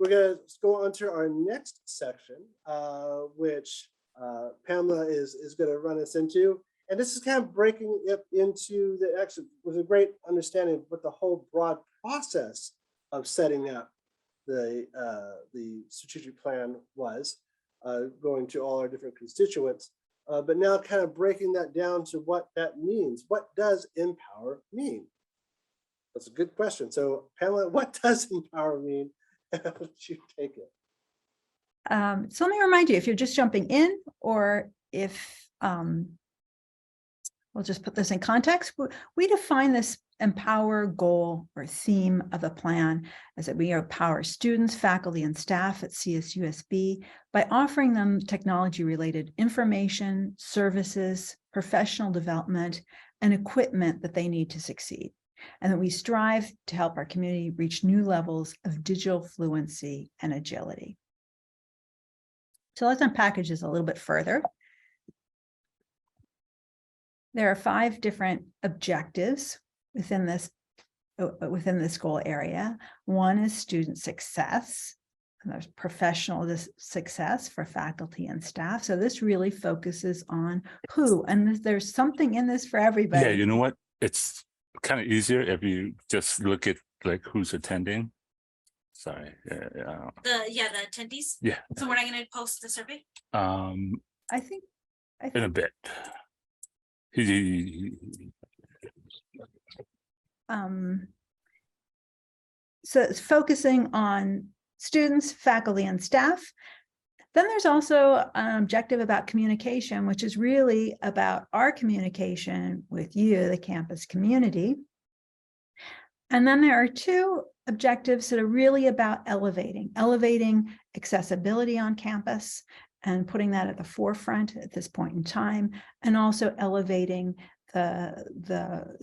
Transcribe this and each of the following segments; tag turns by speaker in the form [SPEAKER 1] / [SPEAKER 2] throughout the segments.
[SPEAKER 1] we're going to go on to our next section, which Pamela is going to run us into. And this is kind of breaking it into the actually with a great understanding of what the whole broad process of setting up the strategic plan was, going to all our different constituents, but now kind of breaking that down to what that means. What does empower mean? That's a good question. So Pamela, what does empower mean? How would you take it?
[SPEAKER 2] So let me remind you, if you're just jumping in, or if we'll just put this in context, we define this empower goal or theme of the plan as that we empower students, faculty, and staff at CSUSB by offering them technology-related information, services, professional development, and equipment that they need to succeed. And that we strive to help our community reach new levels of digital fluency and agility. So let's unpackage this a little bit further. There are 5 different objectives within this goal area. One is student success, and there's professional success for faculty and staff. So this really focuses on who, and there's something in this for everybody.
[SPEAKER 3] Yeah, you know what? It's kind of easier if you just look at like who's attending. Sorry.
[SPEAKER 4] The attendees.
[SPEAKER 3] Yeah.
[SPEAKER 4] So we're not going to post the survey.
[SPEAKER 2] I think
[SPEAKER 3] In a bit.
[SPEAKER 2] So it's focusing on students, faculty, and staff. Then there's also an objective about communication, which is really about our communication with you, the campus community. And then there are 2 objectives that are really about elevating accessibility on campus and putting that at the forefront at this point in time, and also elevating the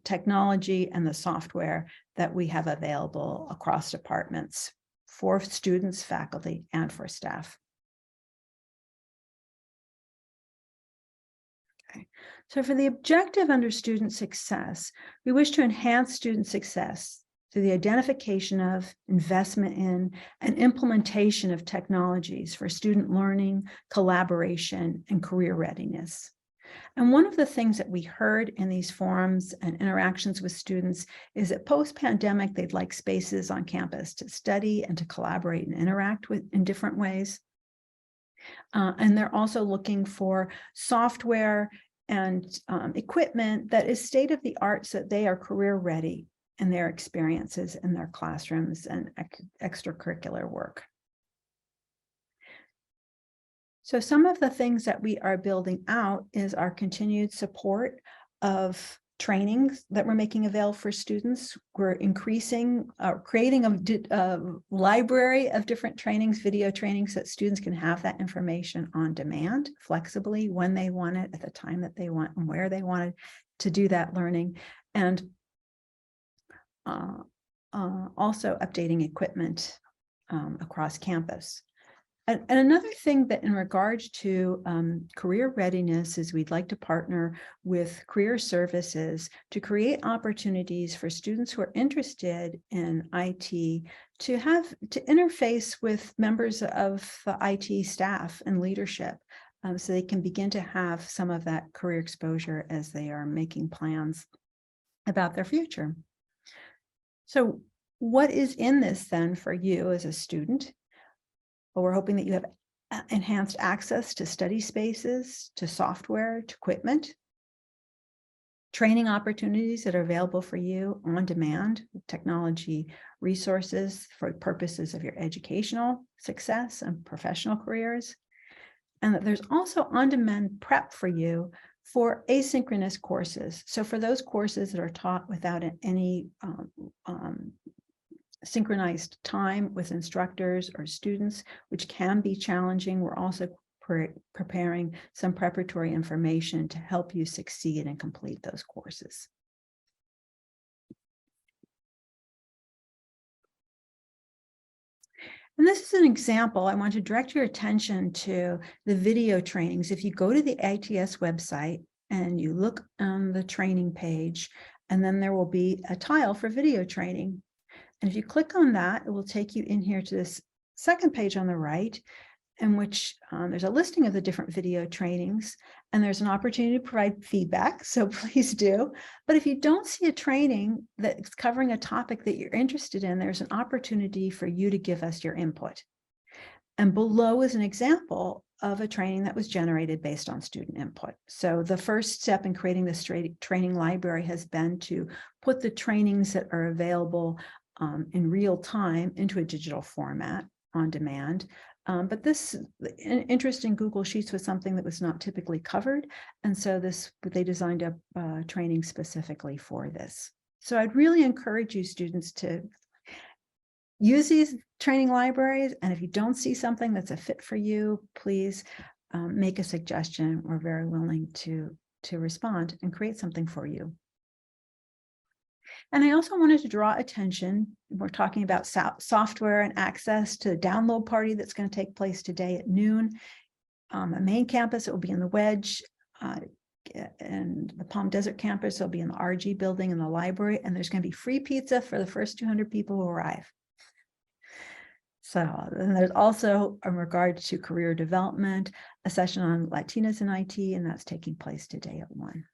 [SPEAKER 2] technology and the software that we have available across departments for students, faculty, and for staff. Okay, so for the objective under student success, we wish to enhance student success through the identification of, investment in, and implementation of technologies for student learning, collaboration, and career readiness. And one of the things that we heard in these forums and interactions with students is that post-pandemic, they'd like spaces on campus to study and to collaborate and interact with in different ways. And they're also looking for software and equipment that is state-of-the-art so that they are career ready in their experiences in their classrooms and extracurricular work. So some of the things that we are building out is our continued support of trainings that we're making available for students. We're increasing, creating a library of different trainings, video trainings, so that students can have that information on demand, flexibly, when they want it, at the time that they want, and where they wanted to do that learning. And also updating equipment across campus. And another thing that in regards to career readiness is we'd like to partner with career services to create opportunities for students who are interested in IT to interface with members of the IT staff and leadership, so they can begin to have some of that career exposure as they are making plans about their future. So what is in this then for you as a student? Well, we're hoping that you have enhanced access to study spaces, to software, to equipment, training opportunities that are available for you on demand, technology resources for purposes of your educational success and professional careers, and that there's also on-demand prep for you for asynchronous courses. So for those courses that are taught without any synchronized time with instructors or students, which can be challenging, we're also preparing some preparatory information to help you succeed and complete those courses. And this is an example. I want to direct your attention to the video trainings. If you go to the ITS website and you look on the training page, and then there will be a tile for video training. And if you click on that, it will take you in here to this second page on the right, in which there's a listing of the different video trainings, and there's an opportunity to provide feedback, so please do. But if you don't see a training that's covering a topic that you're interested in, there's an opportunity for you to give us your input. And below is an example of a training that was generated based on student input. So the first step in creating this training library has been to put the trainings that are available in real time into a digital format on demand. But this interest in Google Sheets was something that was not typically covered. And so they designed a training specifically for this. So I'd really encourage you students to use these training libraries. And if you don't see something that's a fit for you, please make a suggestion. We're very willing to respond and create something for you. And I also wanted to draw attention, we're talking about software and access to the download party that's going to take place today at noon. The main campus, it will be in the Wedge, and the Palm Desert campus will be in the RG building in the library, and there's going to be free pizza for the first 200 people who arrive. So, and there's also, in regard to career development, a session on Latinas in IT, and that's taking place today at 1.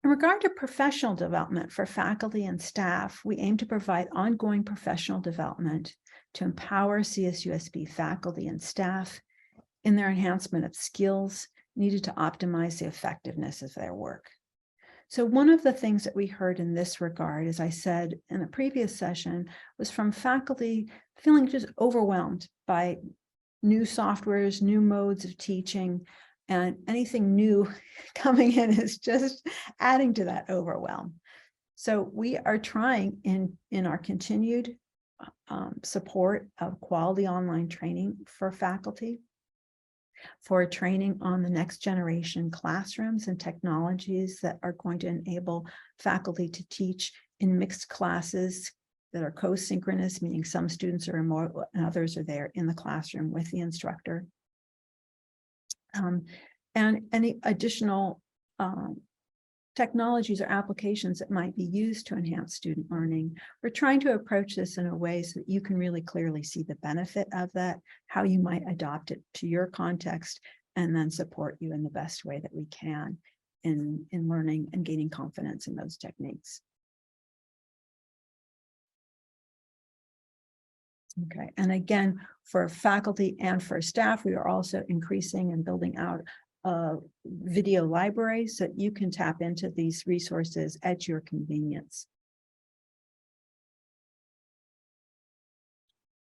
[SPEAKER 2] In regard to professional development for faculty and staff, we aim to provide ongoing professional development to empower CSUSB faculty and staff in their enhancement of skills needed to optimize the effectiveness of their work. So one of the things that we heard in this regard, as I said in the previous session, was from faculty feeling just overwhelmed by new softwares, new modes of teaching, and anything new coming in is just adding to that overwhelm. So we are trying in our continued support of quality online training for faculty, for training on the next generation classrooms and technologies that are going to enable faculty to teach in mixed classes that are co-synchronous, meaning some students are remote and others are there in the classroom with the instructor. And any additional technologies or applications that might be used to enhance student learning. We're trying to approach this in a way so that you can really clearly see the benefit of that, how you might adopt it to your context, and then support you in the best way that we can in learning and gaining confidence in those techniques. Okay, and again, for faculty and for staff, we are also increasing and building out a video library so that you can tap into these resources at your convenience.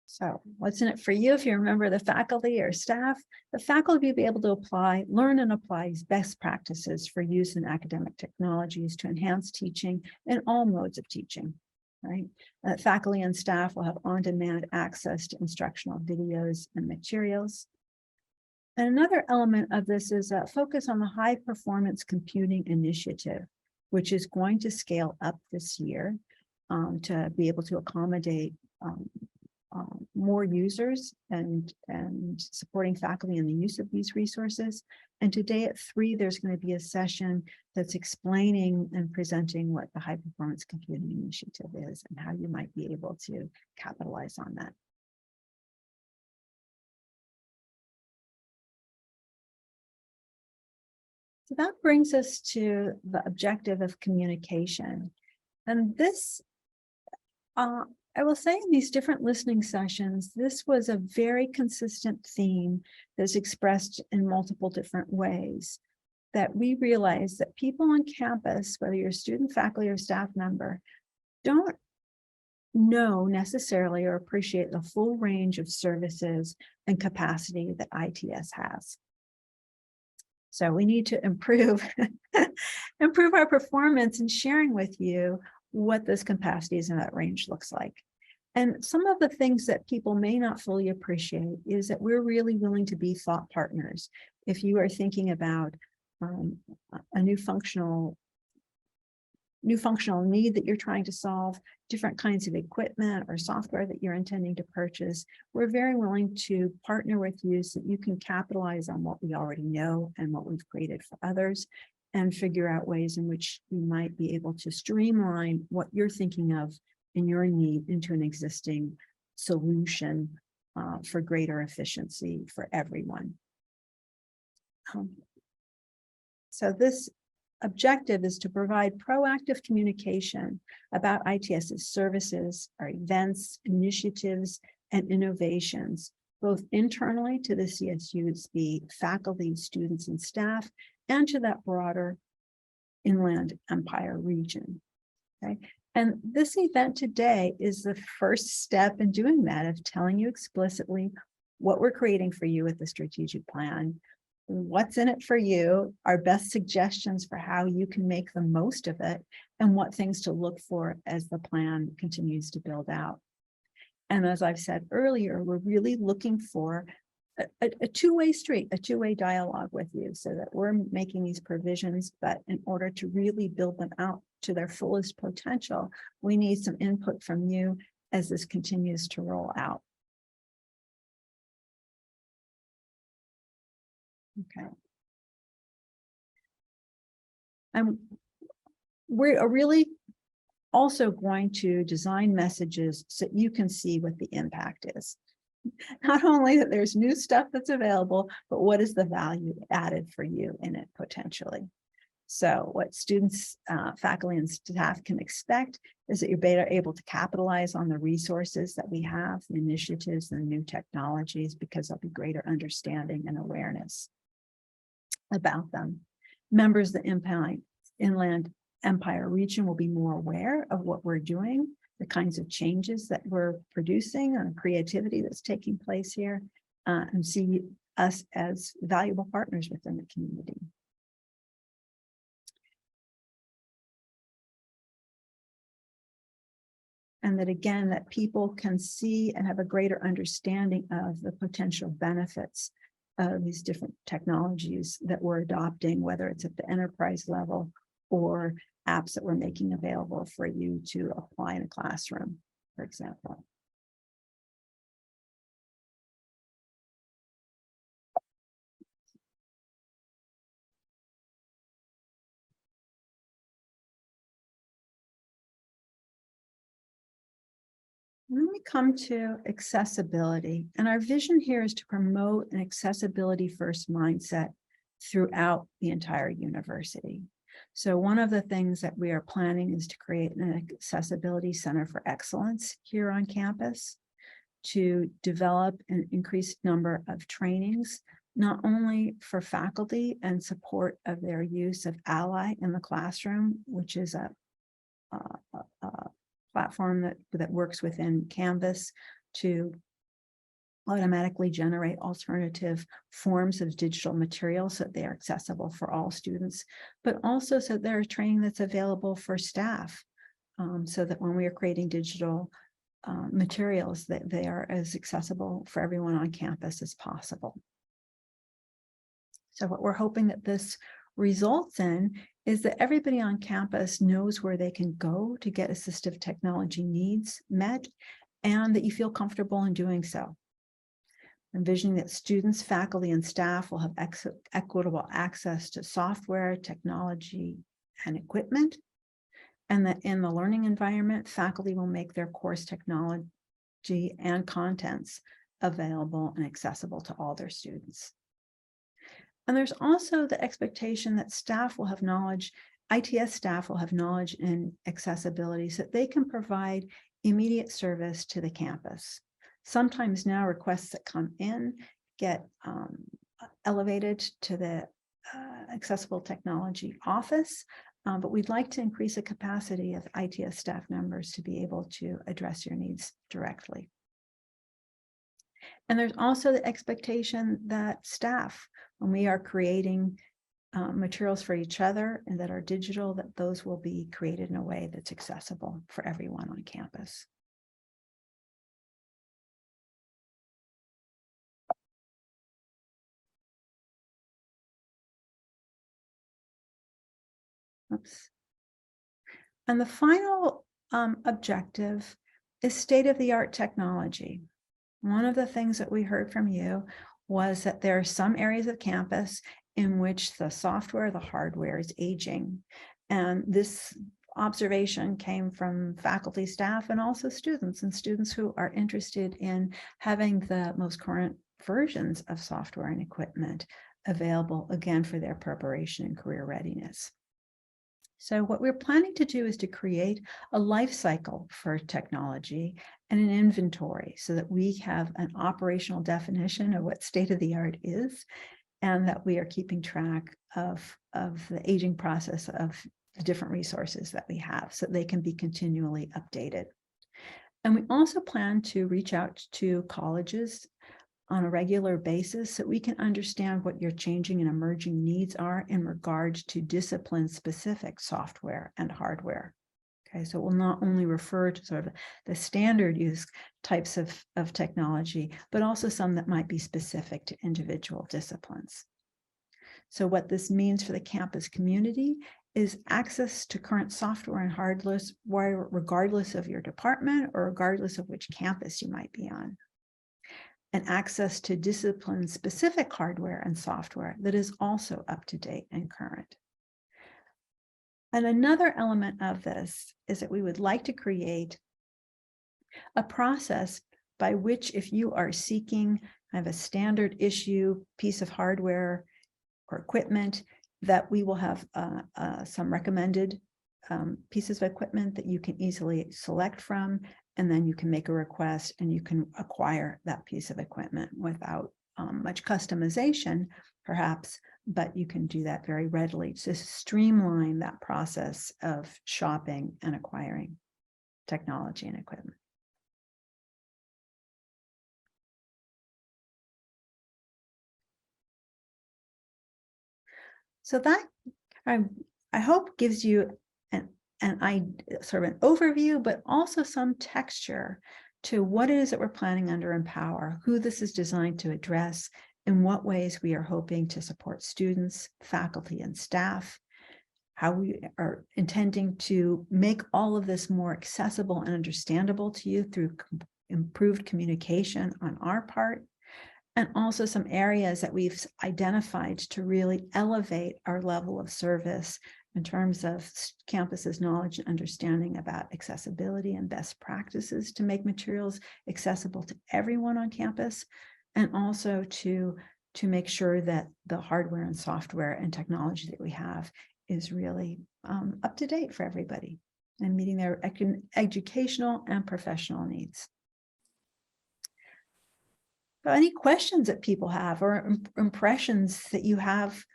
[SPEAKER 2] So what's in it for you if you remember the faculty or staff? The faculty will be able to learn and apply these best practices for use in academic technologies to enhance teaching in all modes of teaching. Right? Faculty and staff will have on-demand access to instructional videos and materials. And another element of this is a focus on the high performance computing initiative, which is going to scale up this year to be able to accommodate more users and supporting faculty in the use of these resources. And today at 3, there's going to be a session that's explaining and presenting what the High Performance Computing Initiative is and how you might be able to capitalize on that. So that brings us to the objective of communication. And this, I will say in these different listening sessions, this was a very consistent theme that's expressed in multiple different ways, that we realize that people on campus, whether you're a student, faculty, or staff member, don't know necessarily or appreciate the full range of services and capacity that ITS has. So we need to improve our performance in sharing with you what those capacities and that range looks like. And some of the things that people may not fully appreciate is that we're really willing to be thought partners. If you are thinking about a new functional need that you're trying to solve, different kinds of equipment or software that you're intending to purchase, we're very willing to partner with you so that you can capitalize on what we already know and what we've created for others, and figure out ways in which you might be able to streamline what you're thinking of in your need into an existing solution for greater efficiency for everyone. So this objective is to provide proactive communication about ITS's services, our events, initiatives, and innovations, both internally to the CSU's, the faculty, students, and staff, and to that broader Inland Empire region. Okay. And this event today is the first step in doing that, of telling you explicitly what we're creating for you with the strategic plan, what's in it for you, our best suggestions for how you can make the most of it, and what things to look for as the plan continues to build out. And as I've said earlier, we're really looking for a two-way street, a two-way dialogue with you, so that we're making these provisions, but in order to really build them out to their fullest potential, we need some input from you as this continues to roll out. Okay. And we are really also going to design messages so you can see what the impact is. Not only that there's new stuff that's available, but what is the value added for you in it potentially. So what students, faculty, and staff can expect is that you're better able to capitalize on the resources that we have, the initiatives and new technologies, because there'll be greater understanding and awareness about them. Members of the Inland Empire region will be more aware of what we're doing, the kinds of changes that we're producing, and the creativity that's taking place here, and see us as valuable partners within the community. And that again, that people can see and have a greater understanding of the potential benefits of these different technologies that we're adopting, whether it's at the enterprise level or apps that we're making available for you to apply in a classroom, for example. Then we come to accessibility, and our vision here is to promote an accessibility first mindset throughout the entire university. So one of the things that we are planning is to create an accessibility center for excellence here on campus, to develop an increased number of trainings, not only for faculty and support of their use of Ally in the classroom, which is a platform that works within Canvas to automatically generate alternative forms of digital materials so that they are accessible for all students, but also so there is training that's available for staff, so that when we are creating digital materials, that they are as accessible for everyone on campus as possible. So what we're hoping that this results in is that everybody on campus knows where they can go to get assistive technology needs met, and that you feel comfortable in doing so. Envisioning that students, faculty, and staff will have equitable access to software, technology, and equipment, and that in the learning environment, faculty will make their course technology and contents available and accessible to all their students. And there's also the expectation that staff will have knowledge, ITS staff will have knowledge in accessibility so that they can provide immediate service to the campus. Sometimes now requests that come in get elevated to the accessible technology office, but we'd like to increase the capacity of ITS staff members to be able to address your needs directly. And there's also the expectation that staff, when we are creating materials for each other and that are digital, that those will be created in a way that's accessible for everyone on campus. Oops. And the final objective is state-of-the-art technology. One of the things that we heard from you was that there are some areas of campus in which the software, the hardware is aging. And this observation came from faculty, staff, and also students, and students who are interested in having the most current versions of software and equipment available, again, for their preparation and career readiness. So what we're planning to do is to create a life cycle for technology and an inventory so that we have an operational definition of what state of the art is, and that we are keeping track of the aging process of the different resources that we have so they can be continually updated. And we also plan to reach out to colleges on a regular basis so we can understand what your changing and emerging needs are in regards to discipline-specific software and hardware. Okay, so we'll not only refer to sort of the standard use types of technology, but also some that might be specific to individual disciplines. So what this means for the campus community is access to current software and hardware, regardless of your department or regardless of which campus you might be on. And access to discipline-specific hardware and software that is also up to date and current. And another element of this is that we would like to create a process by which, if you are seeking kind of a standard issue piece of hardware or equipment, that we will have some recommended pieces of equipment that you can easily select from, and then you can make a request and you can acquire that piece of equipment without much customization, perhaps, but you can do that very readily to streamline that process of shopping and acquiring technology and equipment. So that I hope gives you sort of an overview, but also some texture to what it is that we're planning under Empower, who this is designed to address, in what ways we are hoping to support students, faculty, and staff, how we are intending to make all of this more accessible and understandable to you through improved communication on our part, and also some areas that we've identified to really elevate our level of service in terms of campuses' knowledge and understanding about accessibility and best practices to make materials accessible to everyone on campus, and also to make sure that the hardware and software and technology that we have is really up to date for everybody and meeting their educational and professional needs. So any questions that people have or impressions that you have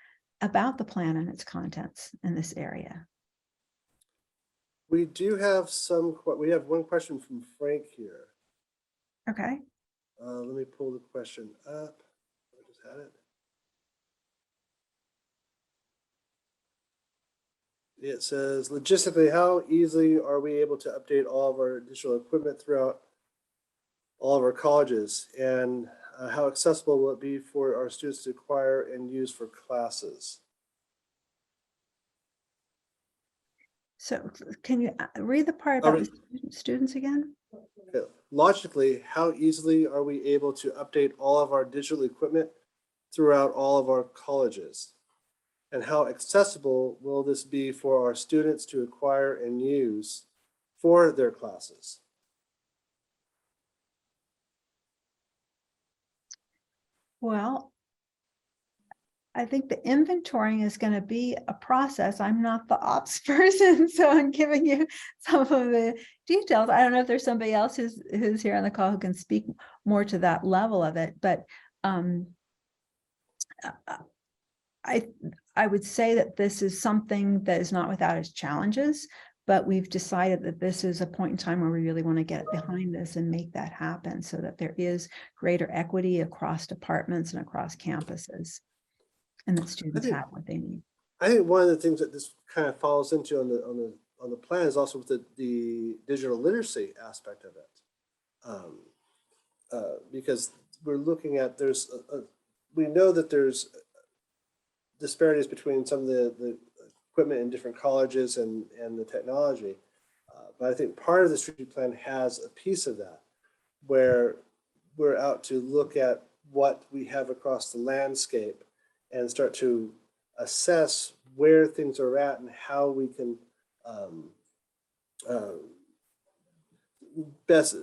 [SPEAKER 2] about the plan and its contents in this area?
[SPEAKER 1] We do have we have one question from Frank here.
[SPEAKER 2] Okay.
[SPEAKER 1] Let me pull the question up. I just had it. It says, logistically, how easily are we able to update all of our digital equipment throughout all of our colleges? And how accessible will it be for our students to acquire and use for classes?
[SPEAKER 2] So can you read the part about the students again?
[SPEAKER 1] Okay. Logically, how easily are we able to update all of our digital equipment throughout all of our colleges? And how accessible will this be for our students to acquire and use for their classes?
[SPEAKER 2] Well, I think the inventorying is going to be a process. I'm not the ops person, so I'm giving you some of the details. I don't know if there's somebody else who's here on the call who can speak more to that level of it, but I would say that this is something that is not without its challenges, but we've decided that this is a point in time where we really want to get behind this and make that happen so that there is greater equity across departments and across campuses, and that students have what they need.
[SPEAKER 1] I think one of the things that this kind of falls into on the plan is also with the digital literacy aspect of it, because we're looking at we know that there's disparities between some of the equipment in different colleges and the technology, but I think part of the strategic plan has a piece of that where we're out to look at what we have across the landscape and start to assess where things are at and how we can best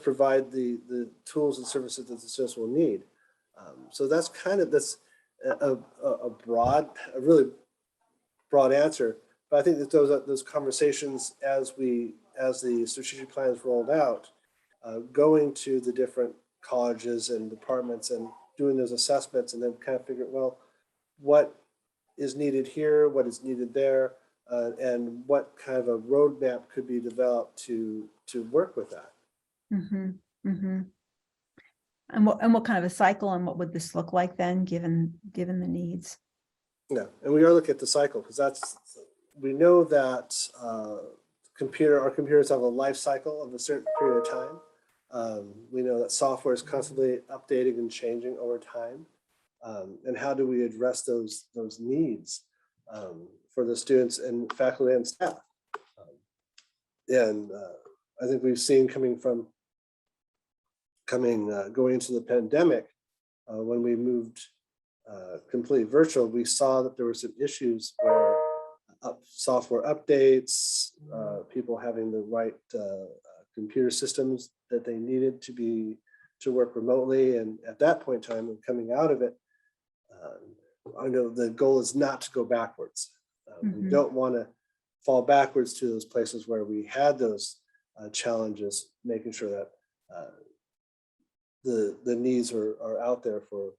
[SPEAKER 1] provide the tools and services that the students will need. So that's kind of a really broad answer. But I think that those conversations as the strategic plan is rolled out, going to the different colleges and departments and doing those assessments, and then kind of figure, well, what is needed here, what is needed there, and what kind of a roadmap could be developed to work with that.
[SPEAKER 2] Mm-hmm, mm-hmm. And what kind of a cycle, and what would this look like then, given the needs?
[SPEAKER 1] Yeah, and we are looking at the cycle, because we know that our computers have a life cycle of a certain period of time. We know that software is constantly updating and changing over time. And how do we address those needs for the students and faculty and staff? I think we've seen going into the pandemic, when we moved completely virtual, we saw that there were some issues where software updates, people having the right computer systems that they needed to work remotely. And at that point in time, and coming out of it, I know the goal is not to go backwards. We don't want to fall backwards to those places where we had those challenges, making sure that the needs are out there for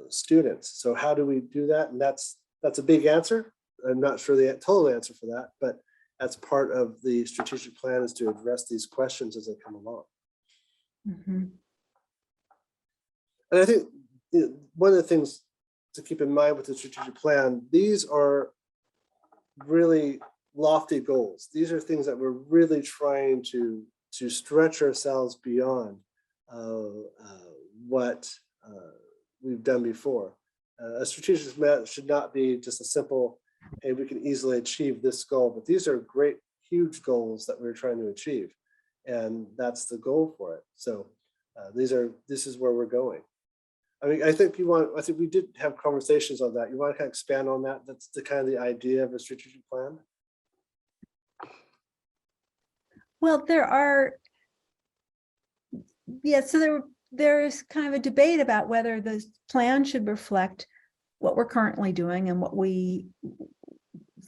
[SPEAKER 1] students. So how do we do that? And that's a big answer. I'm not sure the total answer for that, but that's part of the strategic plan, is to address these questions as they come along.
[SPEAKER 2] Mm-hmm.
[SPEAKER 1] And I think one of the things to keep in mind with the strategic plan, these are really lofty goals. These are things that we're really trying to stretch ourselves beyond what we've done before. A strategic plan should not be just a simple, hey, we can easily achieve this goal, but these are great, huge goals that we're trying to achieve. And that's the goal for it. So this is where we're going. I mean, I think we did have conversations on that. You want to kind of expand on that? That's the kind of the idea of a strategic plan.
[SPEAKER 2] Well, so there's kind of a debate about whether the plan should reflect what we're currently doing and what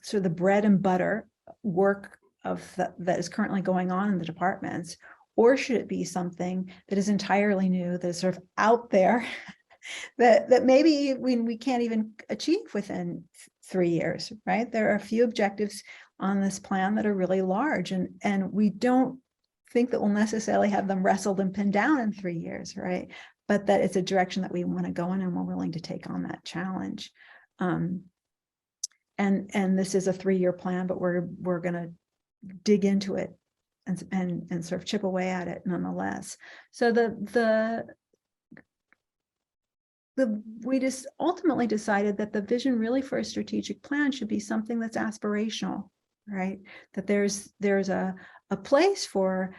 [SPEAKER 2] sort of the bread and butter work that is currently going on in the departments, or should it be something that is entirely new, that is sort of out there, that maybe we can't even achieve within 3 years, right? There are a few objectives on this plan that are really large, and we don't think that we'll necessarily have them wrestled and pinned down in 3 years, right? But that it's a direction that we want to go in, and we're willing to take on that challenge. And this is a 3-year plan, but we're going to dig into it and sort of chip away at it nonetheless. So we just ultimately decided that the vision really for a strategic plan should be something that's aspirational, right? That there's a place for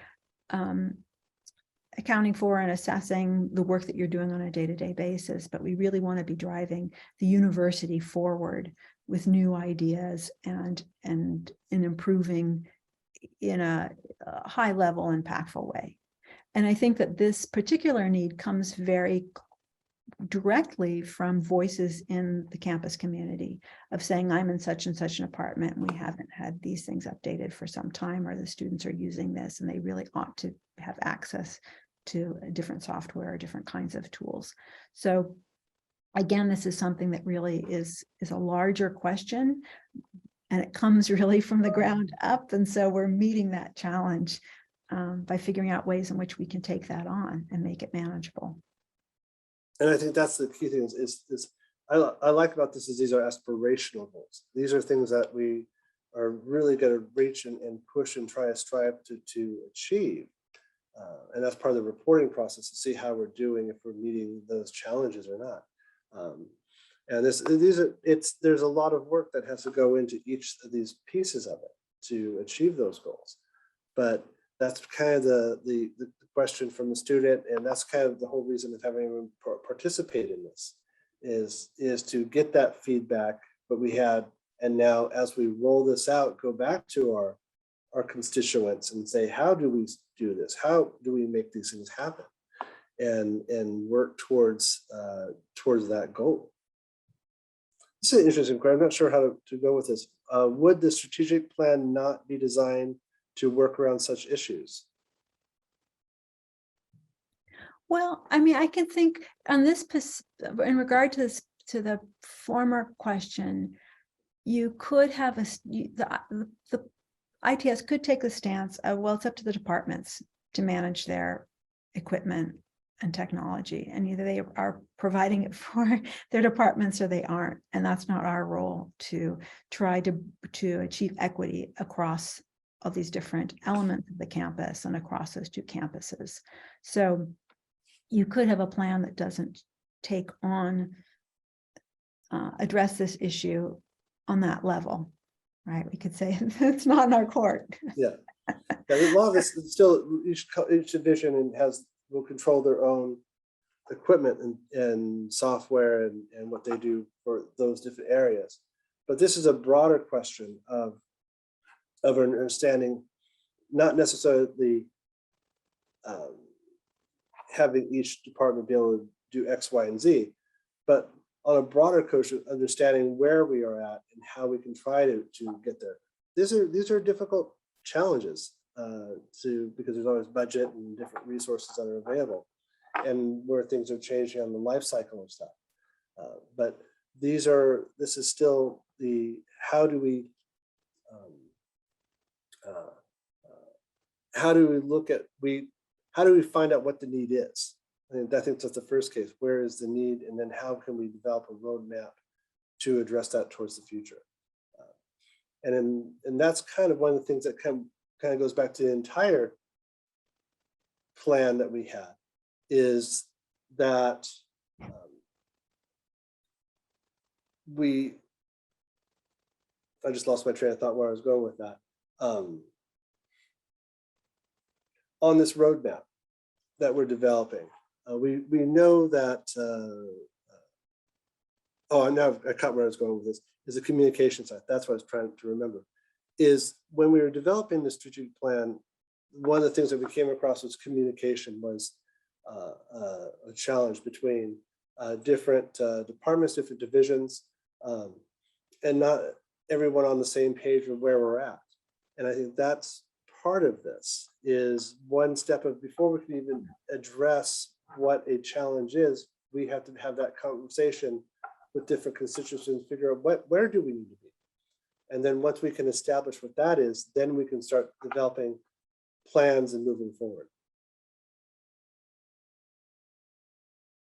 [SPEAKER 2] accounting for and assessing the work that you're doing on a day-to-day basis, but we really want to be driving the university forward with new ideas and improving in a high level, impactful way. And I think that this particular need comes very directly from voices in the campus community of saying, I'm in such and such an apartment, and we haven't had these things updated for some time, or the students are using this and they really ought to have access to a different software or different kinds of tools. So again, this is something that really is a larger question, and it comes really from the ground up. And so we're meeting that challenge by figuring out ways in which we can take that on and make it manageable.
[SPEAKER 1] And I think that's the key thing is I like about this is these are aspirational goals. These are things that we are really going to reach and push and try to strive to achieve. And that's part of the reporting process, to see how we're doing, if we're meeting those challenges or not. And there's a lot of work that has to go into each of these pieces of it to achieve those goals. But that's kind of the question from the student, and that's kind of the whole reason of having everyone participate in this, is to get that feedback, but we had, and now as we roll this out, go back to our constituents and say, how do we do this? How do we make these things happen? And work towards that goal. This is an interesting question. I'm not sure how to go with this. Would the strategic plan not be designed to work around such issues?
[SPEAKER 2] Well, I mean, I can think on this, in regard to this, to the former question, you could have the ITS could take the stance of, well, it's up to the departments to manage their equipment and technology, and either they are providing it for their departments or they aren't, and that's not our role to try to achieve equity across all these different elements of the campus and across those two campuses. So you could have a plan that doesn't take on address this issue on that level, right? We could say it's not in our court.
[SPEAKER 1] Yeah, a lot of this is still each division will control their own equipment and software and what they do for those different areas. But this is a broader question of understanding, not necessarily having each department be able to do X, Y, and Z, but on a broader question, understanding where we are at and how we can try to get there. These are difficult challenges because there's always budget and different resources that are available, and where things are changing on the life cycle of stuff. But this is still the how do we find out what the need is? And I think that's the first case. Where is the need? And then how can we develop a roadmap to address that towards the future? And that's kind of one of the things that kind of goes back to the entire plan that we had, is that I just lost my train of thought where I was going with that. On this roadmap that we're developing, we know that, now I caught where I was going with this, is the communication side. That's what I was trying to remember, is when we were developing the strategic plan, one of the things that we came across was communication was a challenge between different departments, different divisions, and not everyone on the same page of where we're at. And I think that's part of this, is one step of, before we can even address what a challenge is, we have to have that conversation with different constituencies and figure out where do we need to be. And then once we can establish what that is, then we can start developing plans and moving forward.